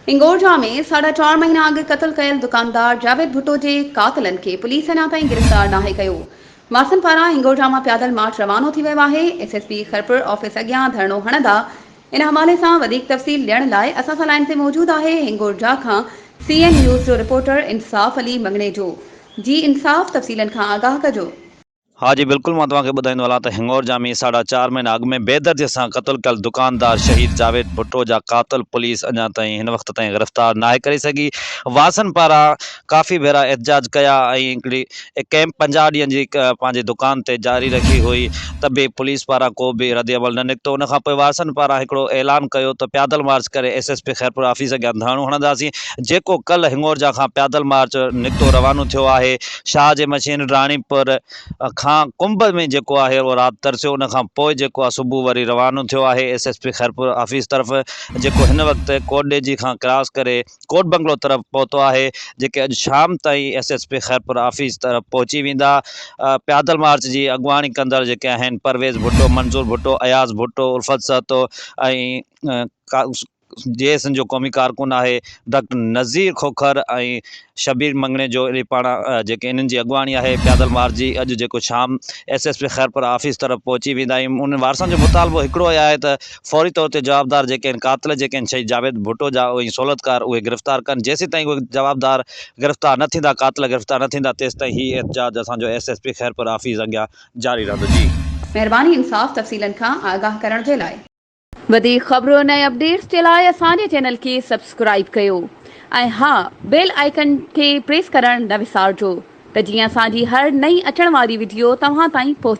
हिंगोरजा में 4.5 महीना अॻु क़तल कयल दुकानदार जावेद भुट्टो जे कातिलनि खे पुलिस अञा ताईं गिरफ़्तार नाहे कयो। वासन पारां हिंगोरजा मां पैदल मार्च रवानो थी वियो आहे। एसएसपी खरपुर ऑफिस अॻियां धरणो हणंदा। इन हवाले सां वधीक तफ़सील ॾियण लाइ असां सां लाइन ते मौजूदु आहे हिंगोरजा खां सीएन न्यूज़ जो रिपोर्टर इंसाफ़ अली मंगणेजो। जी इंसाफ़, तफ़सीलनि खां आगाह कजो। हाँ जी बिल्कुल, मां तव्हांखे ॿुधाईंदो हलां त हिंगोरजा में 4.5 महीना अॻु में बेदर्दी सां क़तल कयल दुकानदार शहीद जावेद भुट्टो जा कातिल पुलिस अञा ताईं हिन वक़्त ताईं गिरफ़्तार नाहे करे सघी। वासन पारां काफ़ी भेरा एहतजाज कया ऐं हिकिड़ी कैंप 50 ॾींहंनि जी पंहिंजी दुकान ते जारी रखी हुई, त बि पुलिस पारां को बि रद्द अमल न निकितो। उन खां पोइ वासन पारां हिकिड़ो ऐलान कयो त पैदल मार्च करे एसएसपी खैरपुर ऑफिस अॻियां धरणो हणंदासीं, जेको कल्ह हिंगोरजा खां पैदल मार्च निकितो रवानो थियो आहे। शाह जे मशीन राणीपुर कुंभ में जेको आहे उहो राति तरसियो, उन खां पोइ जेको आहे सुबुह वरी रवानो थियो आहे एसएसपी खैरपुर ऑफिस तरफ़, जेको हिन वक़्तु कोट ॾेजी खां क्रॉस करे कोट बंगलो तरफ़ पहुतो आहे, जेके अॼु शाम ताईं एसएसपी खैरपुर ऑफिस तरफ़ पहुची वेंदा। पैदल मार्च जी अॻुवाणी कंदड़ जेके आहिनि परवेज़ भुट्टो, मंज़ूर भुट्टो, अयाज़ भुट्टो, उल्फत सहतो ऐं जेएसएन जो क़ौमी कारकुन आहे डॉक्टर नज़ीर खोखर ऐं शबीर मंगणेजो पारां जेके इन्हनि जी अॻुवाणी आहे पैदल मार्च जी, अॼु जेको शाम एसएसपी खैरपुर ऑफिस तरफ़ पहुची वेंदा आहियूं। उन वारसनि जो मुतालबो हिकिड़ो ई आहे त फौरी तौर ते जवाबदार जेके आहिनि कातिल जेके आहिनि शहीद जावेद भुट्टो जा उहे सहूलियतकार उहे गिरफ़्तार कनि। जेसीं ताईं उहे जवाबदार गिरफ़्तार न थींदा, कातिल गिरफ़्तार न थींदा, तेसि ताईं हीउ एहतजाज असांजो एसएसपी खैरपुर ऑफिस अॻियां जारी रहंदो। जी महिरबानी इंसाफ़, तफ़सीलनि खां आगाह करण जे लाइ। वधीक ख़बरूं ऐं अपडेट्स जे लाइ असांजे चैनल खे सब्सक्राइब कयो ऐं हा, बेल आइकन खे प्रेस करणु न विसारिजो त जीअं असांजी हर नई अचण वारी वीडियो तव्हां ताईं पहुचे।